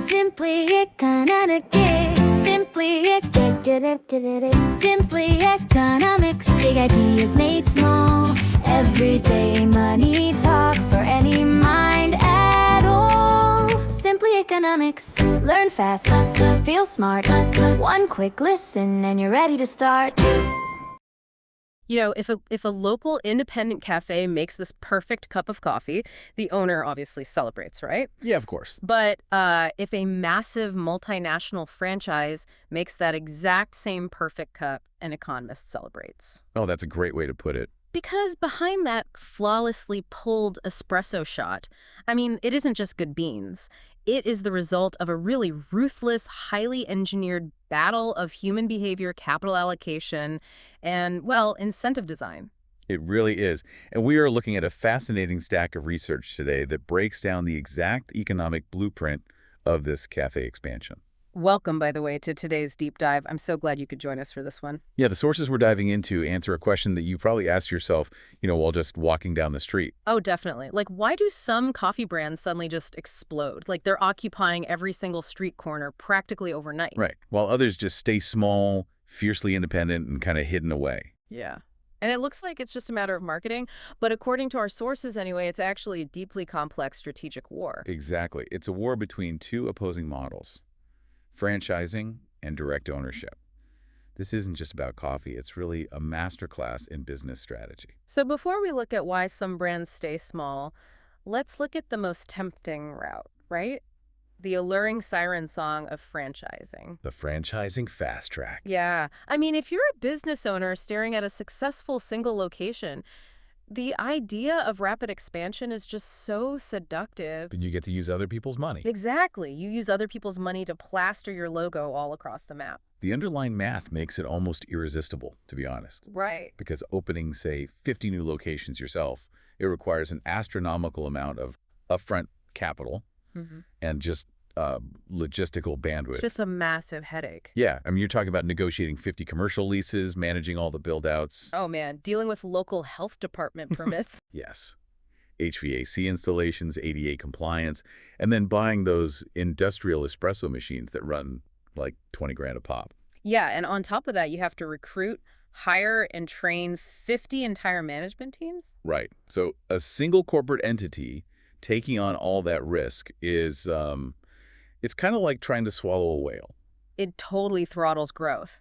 Simply economic, simply simply economics. Big ideas made small. Everyday money talk for any mind at all. Simply economics. Learn fast, feel smart. One quick listen and you're ready to start. You know, if a local independent cafe makes this perfect cup of coffee, the owner obviously celebrates, right? Yeah, of course. But if a massive multinational franchise makes that exact same perfect cup, an economist celebrates. Oh, that's a great way to put it. Because behind that flawlessly pulled espresso shot, I mean, it isn't just good beans. It is the result of a really ruthless, highly engineered battle of human behavior, capital allocation, and, well, incentive design. It really is. And we are looking at a fascinating stack of research today that breaks down the exact economic blueprint of this cafe expansion. Welcome, by the way, to today's deep dive. I'm so glad you could join us for this one. Yeah, the sources we're diving into answer a question that you probably asked yourself, while just walking down the street. Oh, definitely. Like, why do some coffee brands suddenly just explode? Like, they're occupying every single street corner practically overnight. Right. While others just stay small, fiercely independent, and kind of hidden away. Yeah. And it looks like it's just a matter of marketing, but according to our sources anyway, it's actually a deeply complex strategic war. Exactly. It's a war between two opposing models: franchising and direct ownership. This isn't just about coffee. It's really a masterclass in business strategy. So before we look at why some brands stay small, let's look at the most tempting route, right? The alluring siren song of franchising. The franchising fast track. Yeah. I mean, if you're a business owner staring at a successful single location, the idea of rapid expansion is just so seductive. But you get to use other people's money. Exactly. You use other people's money to plaster your logo all across the map. The underlying math makes it almost irresistible, to be honest. Right. Because opening, say, 50 new locations yourself, it requires an astronomical amount of upfront capital and just logistical bandwidth. It's just a massive headache. Yeah, I mean, you're talking about negotiating 50 commercial leases, managing all the build-outs. Oh, man. Dealing with local health department permits. Yes. HVAC installations, ADA compliance, and then buying those industrial espresso machines that run like 20 grand a pop. Yeah, and on top of that, you have to recruit, hire, and train 50 entire management teams? Right. So a single corporate entity taking on all that risk is, it's kind of like trying to swallow a whale. It totally throttles growth.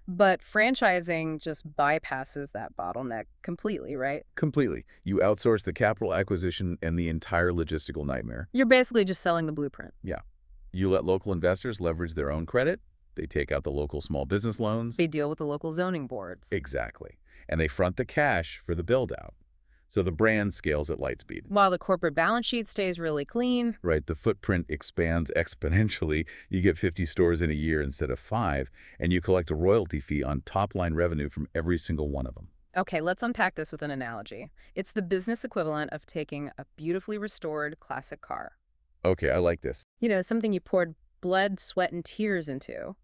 But franchising just bypasses that bottleneck completely, right? Completely. You outsource the capital acquisition and the entire logistical nightmare. You're basically just selling the blueprint. Yeah. You let local investors leverage their own credit. They take out the local small business loans. They deal with the local zoning boards. Exactly. And they front the cash for the build-out. So the brand scales at light speed. While the corporate balance sheet stays really clean. Right, the footprint expands exponentially. You get 50 stores in a year instead of 5, and you collect a royalty fee on top-line revenue from every single one of them. Okay, let's unpack this with an analogy. It's the business equivalent of taking a beautifully restored classic car. Okay, I like this. You know, something you poured blood, sweat, and tears into.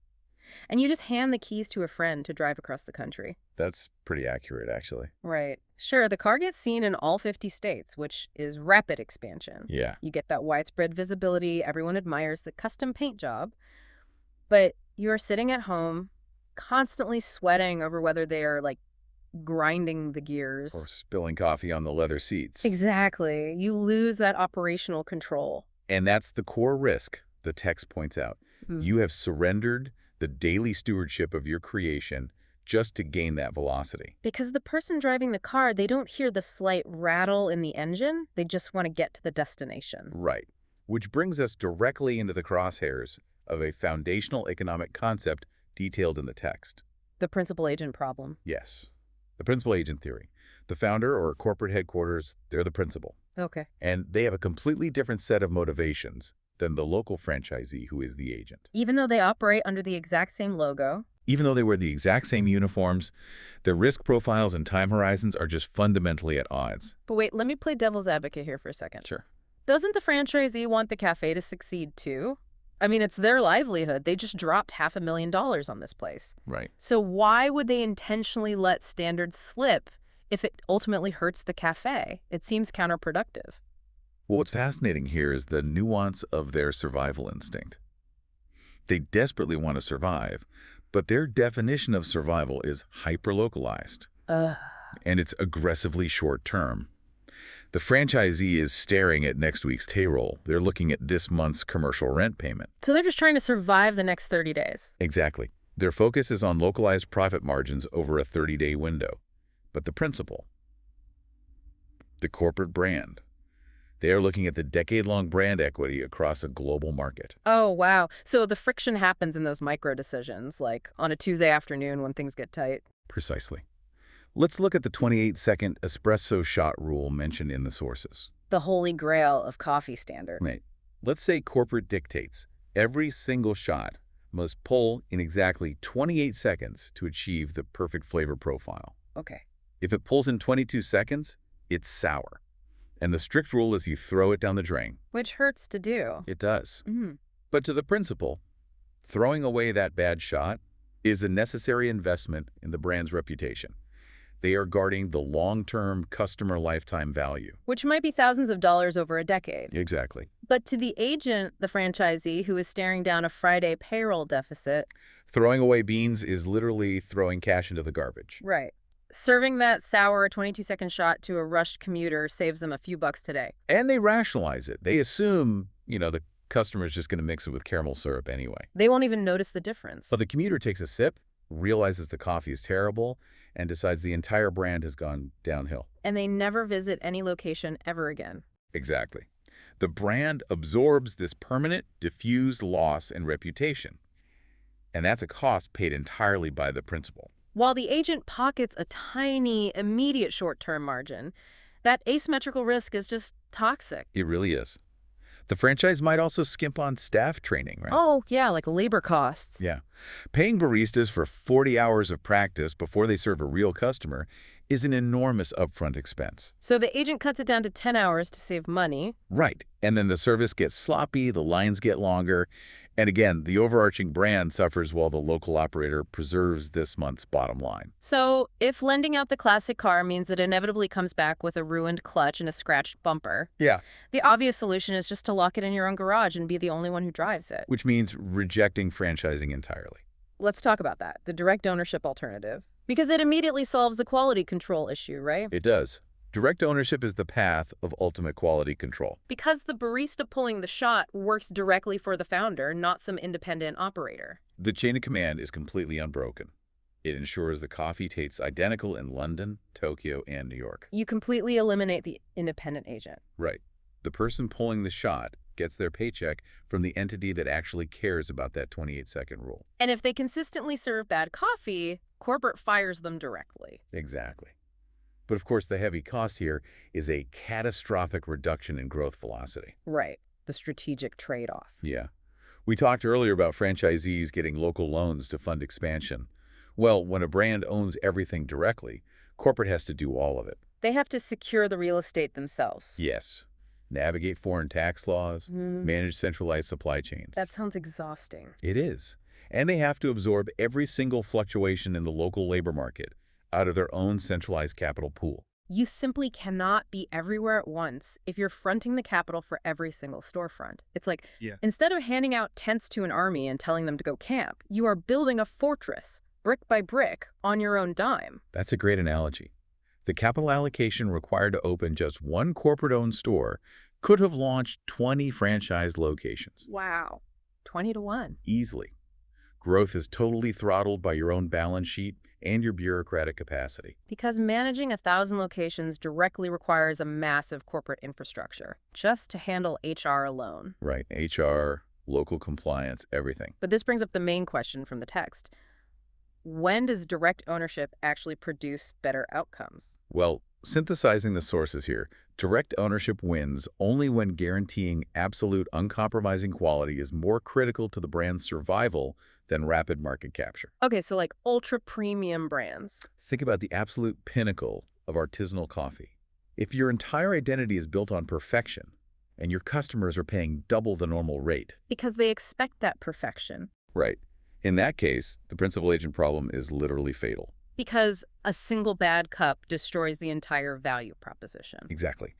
And you just hand the keys to a friend to drive across the country. That's pretty accurate, actually. Right. Sure, the car gets seen in all 50 states, which is rapid expansion. Yeah. You get that widespread visibility, everyone admires the custom paint job. But you're sitting at home, constantly sweating over whether they are, like, grinding the gears. Or spilling coffee on the leather seats. Exactly. You lose that operational control. And that's the core risk the text points out. You have surrendered the daily stewardship of your creation just to gain that velocity. Because the person driving the car, they don't hear the slight rattle in the engine. They just want to get to the destination. Right. Which brings us directly into the crosshairs of a foundational economic concept detailed in the text. The principal agent problem. Yes. The principal agent theory. The founder or corporate headquarters, they're the principal. Okay. And they have a completely different set of motivations than the local franchisee who is the agent. Even though they operate under the exact same logo. Even though they wear the exact same uniforms, their risk profiles and time horizons are just fundamentally at odds. But wait, let me play devil's advocate here for a second. Sure. Doesn't the franchisee want the cafe to succeed too? I mean, it's their livelihood. They just dropped $500,000 on this place. Right. So why would they intentionally let standards slip if it ultimately hurts the cafe? It seems counterproductive. Well, what's fascinating here is the nuance of their survival instinct. They desperately want to survive, but their definition of survival is hyper-localized, Ugh. and it's aggressively short-term. The franchisee is staring at next week's payroll. They're looking at this month's commercial rent payment. So they're just trying to survive the next 30 days. Exactly. Their focus is on localized profit margins over a 30-day window. But the principle, the corporate brand, they are looking at the decade-long brand equity across a global market. Oh, wow. So the friction happens in those micro decisions, like on a Tuesday afternoon when things get tight. Precisely. Let's look at the 28-second espresso shot rule mentioned in the sources. The holy grail of coffee standards. Right. Let's say corporate dictates every single shot must pull in exactly 28 seconds to achieve the perfect flavor profile. Okay. If it pulls in 22 seconds, it's sour. And the strict rule is you throw it down the drain. Which hurts to do. It does. Mm. But to the principle, throwing away that bad shot is a necessary investment in the brand's reputation. They are guarding the long-term customer lifetime value. Which might be thousands of dollars over a decade. Exactly. But to the agent, the franchisee, who is staring down a Friday payroll deficit. Throwing away beans is literally throwing cash into the garbage. Right. Serving that sour 22-second shot to a rushed commuter saves them a few bucks today. And they rationalize it. They assume, the customer is just going to mix it with caramel syrup anyway. They won't even notice the difference. But the commuter takes a sip, realizes the coffee is terrible, and decides the entire brand has gone downhill. And they never visit any location ever again. Exactly. The brand absorbs this permanent, diffused loss in reputation. And that's a cost paid entirely by the principal. While the agent pockets a tiny, immediate short-term margin, that asymmetrical risk is just toxic. It really is. The franchise might also skimp on staff training, right? Oh, yeah, like labor costs. Yeah. Paying baristas for 40 hours of practice before they serve a real customer is an enormous upfront expense. So the agent cuts it down to 10 hours to save money. Right. And then the service gets sloppy, the lines get longer, and again, the overarching brand suffers while the local operator preserves this month's bottom line. So if lending out the classic car means it inevitably comes back with a ruined clutch and a scratched bumper, Yeah. the obvious solution is just to lock it in your own garage and be the only one who drives it. Which means rejecting franchising entirely. Let's talk about that, the direct ownership alternative. Because it immediately solves the quality control issue, right? It does. Direct ownership is the path of ultimate quality control. Because the barista pulling the shot works directly for the founder, not some independent operator. The chain of command is completely unbroken. It ensures the coffee tastes identical in London, Tokyo, and New York. You completely eliminate the independent agent. Right. The person pulling the shot gets their paycheck from the entity that actually cares about that 28-second rule. And if they consistently serve bad coffee, corporate fires them directly. Exactly. But of course, the heavy cost here is a catastrophic reduction in growth velocity. Right. The strategic trade-off. Yeah. We talked earlier about franchisees getting local loans to fund expansion. Well, when a brand owns everything directly, corporate has to do all of it. They have to secure the real estate themselves. Yes. Navigate foreign tax laws, manage centralized supply chains. That sounds exhausting. It is. And they have to absorb every single fluctuation in the local labor market out of their own centralized capital pool. You simply cannot be everywhere at once if you're fronting the capital for every single storefront. It's like, instead of handing out tents to an army and telling them to go camp, you are building a fortress, brick by brick, on your own dime. That's a great analogy. The capital allocation required to open just one corporate-owned store could have launched 20 franchise locations. Wow. 20 to 1. Easily. Growth is totally throttled by your own balance sheet and your bureaucratic capacity. Because managing 1,000 locations directly requires a massive corporate infrastructure, just to handle HR alone. Right. HR, local compliance, everything. But this brings up the main question from the text. When does direct ownership actually produce better outcomes? Well, synthesizing the sources here, direct ownership wins only when guaranteeing absolute uncompromising quality is more critical to the brand's survival than rapid market capture. Okay, so like ultra-premium brands. Think about the absolute pinnacle of artisanal coffee. If your entire identity is built on perfection and your customers are paying double the normal rate. Because they expect that perfection. Right. In that case, the principal agent problem is literally fatal. Because a single bad cup destroys the entire value proposition. Exactly.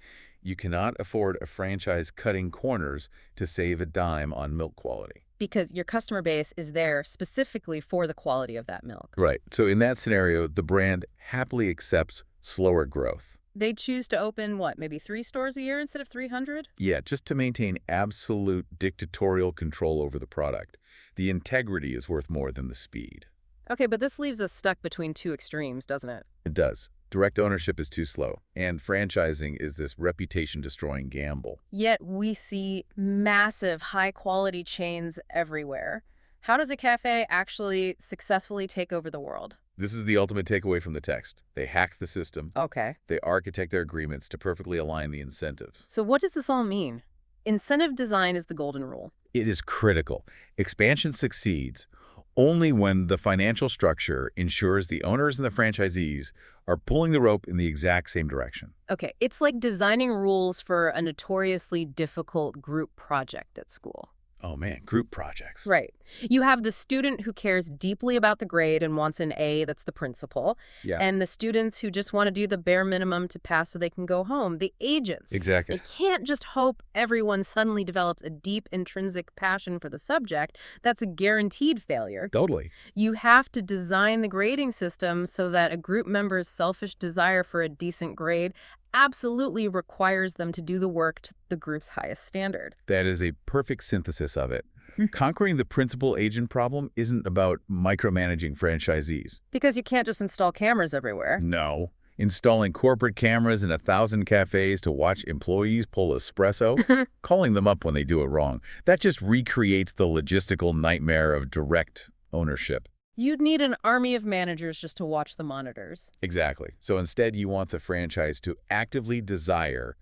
You cannot afford a franchise cutting corners to save a dime on milk quality. Because your customer base is there specifically for the quality of that milk. Right. So in that scenario, the brand happily accepts slower growth. They choose to open, what, maybe 3 stores a year instead of 300? Yeah, just to maintain absolute dictatorial control over the product. The integrity is worth more than the speed. Okay, but this leaves us stuck between 2 extremes, doesn't it? It does. Direct ownership is too slow, and franchising is this reputation-destroying gamble. Yet we see massive, high-quality chains everywhere. How does a cafe actually successfully take over the world? This is the ultimate takeaway from the text. They hack the system. Okay. They architect their agreements to perfectly align the incentives. So what does this all mean? Incentive design is the golden rule. It is critical. Expansion succeeds only when the financial structure ensures the owners and the franchisees are pulling the rope in the exact same direction. Okay, it's like designing rules for a notoriously difficult group project at school. Oh man, group projects. Right. You have the student who cares deeply about the grade and wants an A, that's the principal. Yeah. And the students who just want to do the bare minimum to pass so they can go home, the agents. Exactly. They can't just hope everyone suddenly develops a deep intrinsic passion for the subject. That's a guaranteed failure. Totally. You have to design the grading system so that a group member's selfish desire for a decent grade absolutely requires them to do the work to the group's highest standard. That is a perfect synthesis of it. Conquering the principal-agent problem isn't about micromanaging franchisees. Because you can't just install cameras everywhere. No. Installing corporate cameras in 1,000 cafes to watch employees pull espresso, calling them up when they do it wrong, that just recreates the logistical nightmare of direct ownership. You'd need an army of managers just to watch the monitors. Exactly. So instead, you want the franchise to actively desire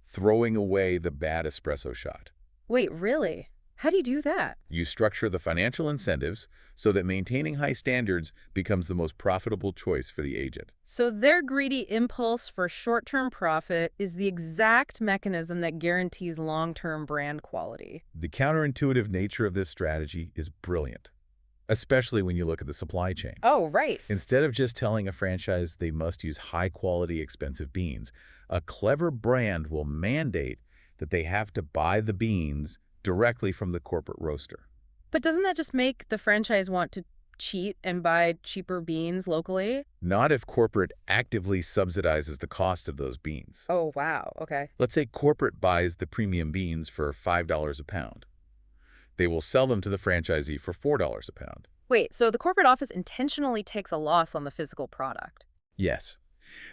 throwing away the bad espresso shot. Wait, really? How do you do that? You structure the financial incentives so that maintaining high standards becomes the most profitable choice for the agent. So their greedy impulse for short-term profit is the exact mechanism that guarantees long-term brand quality. The counterintuitive nature of this strategy is brilliant, especially when you look at the supply chain. Oh, right. Instead of just telling a franchise they must use high-quality, expensive beans, a clever brand will mandate that they have to buy the beans directly from the corporate roaster. But doesn't that just make the franchise want to cheat and buy cheaper beans locally? Not if corporate actively subsidizes the cost of those beans. Oh, wow. Okay. Let's say corporate buys the premium beans for $5 a pound. They will sell them to the franchisee for $4 a pound. Wait, so the corporate office intentionally takes a loss on the physical product? Yes.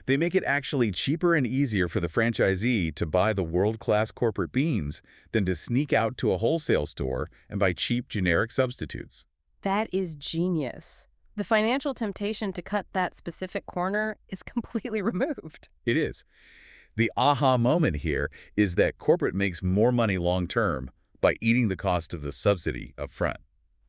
They make it actually cheaper and easier for the franchisee to buy the world-class corporate beans than to sneak out to a wholesale store and buy cheap generic substitutes. That is genius. The financial temptation to cut that specific corner is completely removed. It is. The aha moment here is that corporate makes more money long-term by eating the cost of the subsidy up front.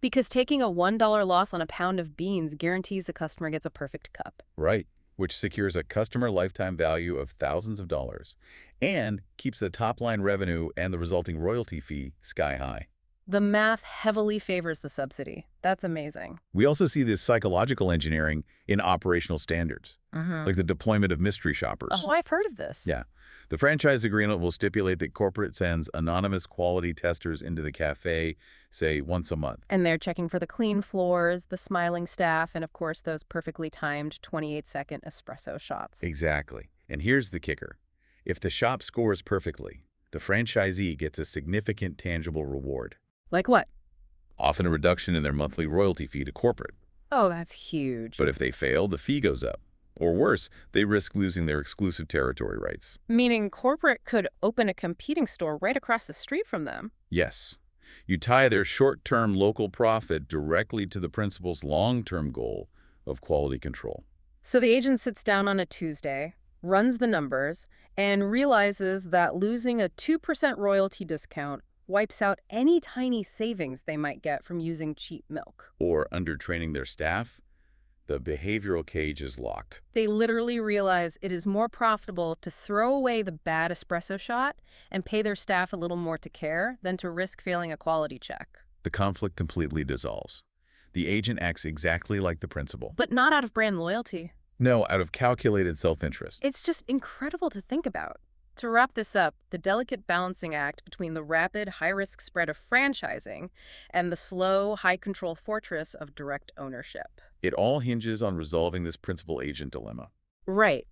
Because taking a $1 loss on a pound of beans guarantees the customer gets a perfect cup. Right. Which secures a customer lifetime value of thousands of dollars and keeps the top-line revenue and the resulting royalty fee sky high. The math heavily favors the subsidy. That's amazing. We also see this psychological engineering in operational standards, like the deployment of mystery shoppers. Oh, I've heard of this. Yeah. The franchise agreement will stipulate that corporate sends anonymous quality testers into the cafe, say, once a month. And they're checking for the clean floors, the smiling staff, and of course those perfectly timed 28-second espresso shots. Exactly. And here's the kicker. If the shop scores perfectly, the franchisee gets a significant tangible reward. Like what? Often a reduction in their monthly royalty fee to corporate. Oh, that's huge. But if they fail, the fee goes up. Or worse, they risk losing their exclusive territory rights. Meaning corporate could open a competing store right across the street from them. Yes. You tie their short-term local profit directly to the principal's long-term goal of quality control. So the agent sits down on a Tuesday, runs the numbers, and realizes that losing a 2% royalty discount wipes out any tiny savings they might get from using cheap milk. Or undertraining their staff, the behavioral cage is locked. They literally realize it is more profitable to throw away the bad espresso shot and pay their staff a little more to care than to risk failing a quality check. The conflict completely dissolves. The agent acts exactly like the principal. But not out of brand loyalty. No, out of calculated self-interest. It's just incredible to think about. To wrap this up, the delicate balancing act between the rapid, high-risk spread of franchising and the slow, high-control fortress of direct ownership. It all hinges on resolving this principal-agent dilemma. Right.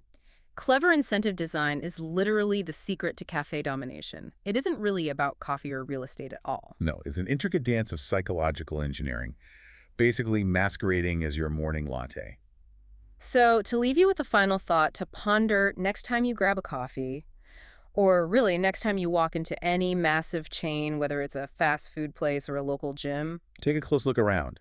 Clever incentive design is literally the secret to cafe domination. It isn't really about coffee or real estate at all. No, it's an intricate dance of psychological engineering, basically masquerading as your morning latte. So, to leave you with a final thought to ponder next time you grab a coffee, or really next time you walk into any massive chain, whether it's a fast food place or a local gym. Take a close look around.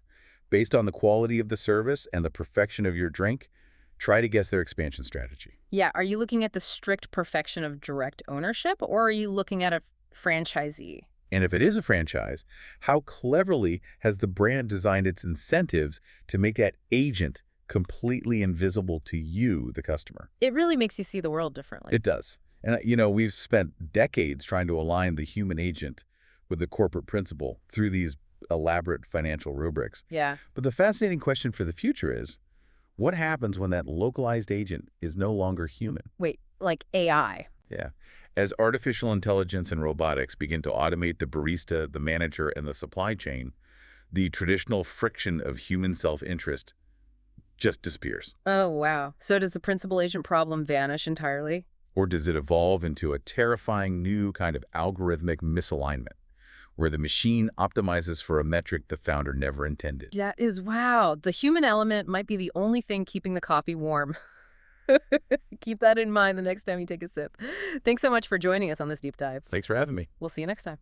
Based on the quality of the service and the perfection of your drink, try to guess their expansion strategy. Yeah, are you looking at the strict perfection of direct ownership, or are you looking at a franchisee? And if it is a franchise, how cleverly has the brand designed its incentives to make that agent completely invisible to you, the customer? It really makes you see the world differently. It does. And, we've spent decades trying to align the human agent with the corporate principal through these elaborate financial rubrics. Yeah. But the fascinating question for the future is, what happens when that localized agent is no longer human? Wait, like AI? Yeah. As artificial intelligence and robotics begin to automate the barista, the manager, and the supply chain, the traditional friction of human self-interest just disappears. Oh, wow. So does the principal agent problem vanish entirely? Or does it evolve into a terrifying new kind of algorithmic misalignment, where the machine optimizes for a metric the founder never intended? That is wow. The human element might be the only thing keeping the coffee warm. Keep that in mind the next time you take a sip. Thanks so much for joining us on this deep dive. Thanks for having me. We'll see you next time.